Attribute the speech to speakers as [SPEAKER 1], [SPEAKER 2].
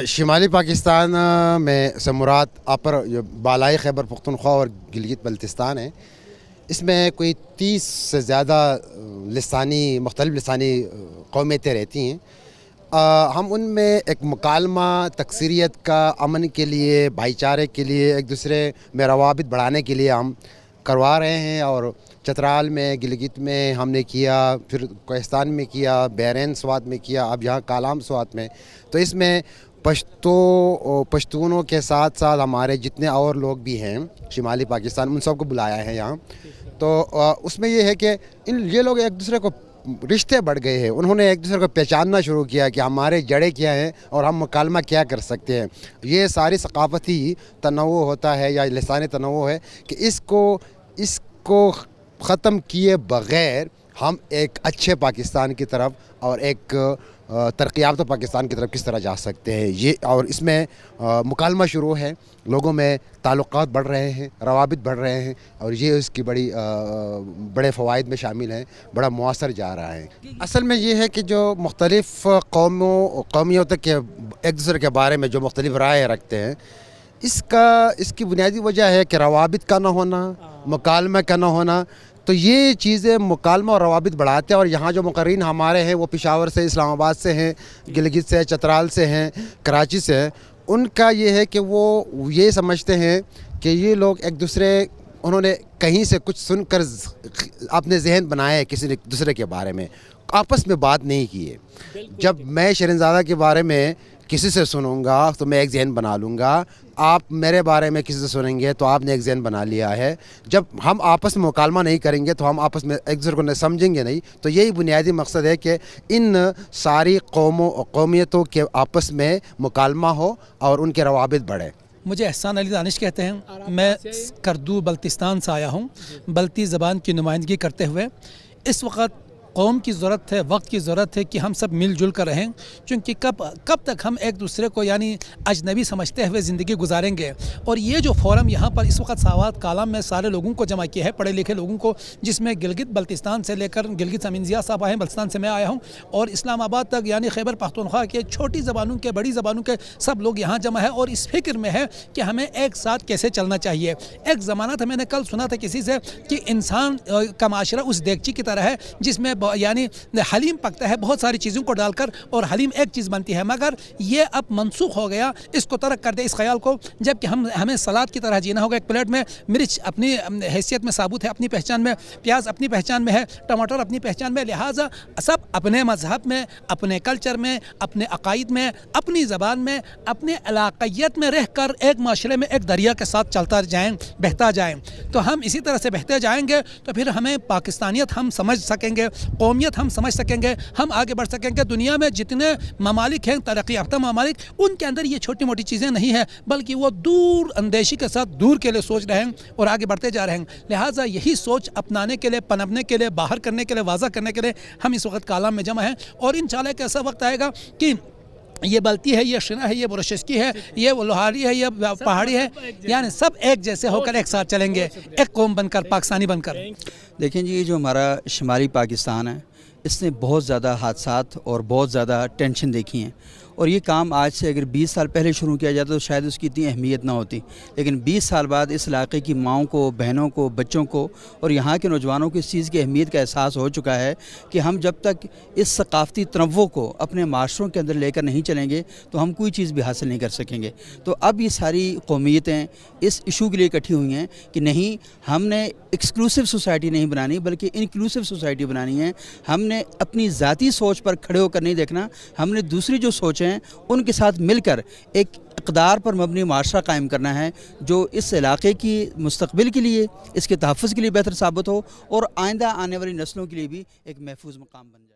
[SPEAKER 1] شمالی پاکستان میں سے مراد اپر بالائی خیبر پختونخوا اور گلگت بلتستان ہے. اس میں کوئی 30 سے زیادہ مختلف لسانی قومیتیں رہتی ہیں. ہم ان میں ایک مکالمہ تکثیریت کا امن کے لیے، بھائی چارے کے لیے، ایک دوسرے میں روابط بڑھانے کے لیے ہم کروا رہے ہیں. اور چترال میں، گلگت میں ہم نے کیا، پھر کوہستان میں کیا، بیرین سوات میں کیا، اب یہاں کالام سوات میں. تو اس میں پشتونوں کے ساتھ ساتھ ہمارے جتنے اور لوگ بھی ہیں شمالی پاکستان، ان سب کو بلایا ہے یہاں. تو اس میں یہ ہے کہ یہ لوگ ایک دوسرے کو رشتے بڑھ گئے ہیں. انہوں نے ایک دوسرے کو پہچاننا شروع کیا کہ ہمارے جڑیں کیا ہیں اور ہم مکالمہ کیا کر سکتے ہیں. یہ ساری ثقافتی تنوع ہوتا ہے یا لسانی تنوع ہے کہ اس کو ختم کیے بغیر ہم ایک اچھے پاکستان کی طرف اور ایک ترقی یافتہ پاکستان کی طرف کس طرح جا سکتے ہیں. اور اس میں مکالمہ شروع ہے، لوگوں میں تعلقات بڑھ رہے ہیں، روابط بڑھ رہے ہیں، اور یہ اس کی بڑے فوائد میں شامل ہیں، بڑا مؤثر جا رہا ہے. اصل میں یہ ہے کہ جو مختلف قومیتوں کے ایک دوسرے کے بارے میں جو مختلف رائے رکھتے ہیں، اس کی بنیادی وجہ ہے کہ روابط کا نہ ہونا، مکالمہ کا نہ ہونا. تو یہ چیزیں مکالمہ اور روابط بڑھاتے ہیں. اور یہاں جو مقررین ہمارے ہیں وہ پشاور سے، اسلام آباد سے ہیں، گلگت سے، چترال سے ہیں، کراچی سے ہیں. ان کا یہ ہے کہ وہ یہ سمجھتے ہیں کہ یہ لوگ ایک دوسرے، انہوں نے کہیں سے کچھ سن کر اپنے ذہن بنائے کسی نے دوسرے کے بارے میں، آپس میں بات نہیں کی ہے. جب میں شرین زادہ کے بارے میں کسی سے سنوں گا تو میں ایک ذہن بنا لوں گا، آپ میرے بارے میں کسی سے سنیں گے تو آپ نے ایک ذہن بنا لیا ہے. جب ہم آپس میں مکالمہ نہیں کریں گے تو ہم آپس میں ایک دوسرے کو سمجھیں گے نہیں. تو یہی بنیادی مقصد ہے کہ ان ساری قومیتوں کے آپس میں مکالمہ ہو اور ان کے روابط بڑھے.
[SPEAKER 2] مجھے احسان علی دانش کہتے ہیں، میں کردو بلتستان سے آیا ہوں، بلتی زبان کی نمائندگی کرتے ہوئے. اس وقت قوم کی ضرورت ہے، وقت کی ضرورت ہے کہ ہم سب مل جل کر رہیں، چونکہ کب تک ہم ایک دوسرے کو یعنی اجنبی سمجھتے ہوئے زندگی گزاریں گے. اور یہ جو فورم یہاں پر اس وقت ساوات کالام میں سارے لوگوں کو جمع کیا ہے، پڑھے لکھے لوگوں کو، جس میں گلگت بلتستان سے لے کر گلگت امین ضیاء صاحب آئے ہیں، بلتستان سے میں آیا ہوں، اور اسلام آباد تک یعنی خیبر پختونخوا کے چھوٹی زبانوں کے، بڑی زبانوں کے سب لوگ یہاں جمع ہے. اور اس فکر میں ہے کہ ہمیں ایک ساتھ کیسے چلنا چاہیے. ایک زمانہ تھا، میں نے کل سنا تھا کسی سے کہ انسان کا معاشرہ اس دیگچی کی طرح ہے جس میں یعنی حلیم پکتا ہے بہت ساری چیزوں کو ڈال کر، اور حلیم ایک چیز بنتی ہے. مگر یہ اب منسوخ ہو گیا، اس کو ترک کر دے اس خیال کو، جبکہ ہمیں سلاد کی طرح جینا ہوگا. ایک پلیٹ میں مرچ اپنی حیثیت میں ثابت ہے، اپنی پہچان میں، پیاز اپنی پہچان میں ہے، ٹماٹر اپنی پہچان میں. لہٰذا سب اپنے مذہب میں، اپنے کلچر میں، اپنے عقائد میں، اپنی زبان میں، اپنے علاقیت میں رہ کر ایک معاشرے میں ایک دریا کے ساتھ چلتا جائیں، بہتا جائیں. تو ہم اسی طرح سے بہتے جائیں گے تو پھر ہمیں پاکستانیت ہم سمجھ سکیں گے، قومیت ہم سمجھ سکیں گے، ہم آگے بڑھ سکیں گے. دنیا میں جتنے ممالک ہیں ترقی یافتہ ممالک، ان کے اندر یہ چھوٹی موٹی چیزیں نہیں ہیں، بلکہ وہ دور اندیشی کے ساتھ دور کے لیے سوچ رہے ہیں اور آگے بڑھتے جا رہے ہیں. لہٰذا یہی سوچ اپنانے کے لیے، پنپنے کے لیے، باہر کرنے کے لیے، واضح کرنے کے لیے ہم اس وقت کالام میں جمع ہیں. اور انشاءاللہ ایک ایسا وقت آئے گا کہ یہ بلتی ہے، یہ شنا ہے، یہ برششکی ہے، یہ لوہاری ہے، یہ پہاڑی ہے، یعنی سب ایک جیسے ہو کر ایک ساتھ چلیں گے، ایک قوم بن کر، پاکستانی بن کر.
[SPEAKER 3] دیکھیں جی، یہ جو ہمارا شمالی پاکستان ہے، اس نے بہت زیادہ حادثات اور بہت زیادہ ٹینشن دیکھی ہیں. اور یہ کام آج سے اگر 20 سال پہلے شروع کیا جاتا تو شاید اس کی اتنی اہمیت نہ ہوتی. لیکن 20 سال بعد اس علاقے کی ماؤں کو، بہنوں کو، بچوں کو اور یہاں کے نوجوانوں کو اس چیز کی اہمیت کا احساس ہو چکا ہے کہ ہم جب تک اس ثقافتی تنوع کو اپنے معاشروں کے اندر لے کر نہیں چلیں گے تو ہم کوئی چیز بھی حاصل نہیں کر سکیں گے. تو اب یہ ساری قومیتیں اس ایشو کے لیے اکٹھی ہوئی ہیں کہ نہیں، ہم نے ایکسکلوسیو سوسائٹی نہیں بنانی بلکہ انکلوسیو سوسائٹی بنانی ہے. ہم نے اپنی ذاتی سوچ پر کھڑے ہو کر نہیں دیکھنا، ہم نے دوسری جو سوچیں ہیں ان کے ساتھ مل کر ایک اقدار پر مبنی معاشرہ قائم کرنا ہے جو اس علاقے کی مستقبل کے لیے، اس کے تحفظ کے لیے بہتر ثابت ہو اور آئندہ آنے والی نسلوں کے لیے بھی ایک محفوظ مقام بن جائے.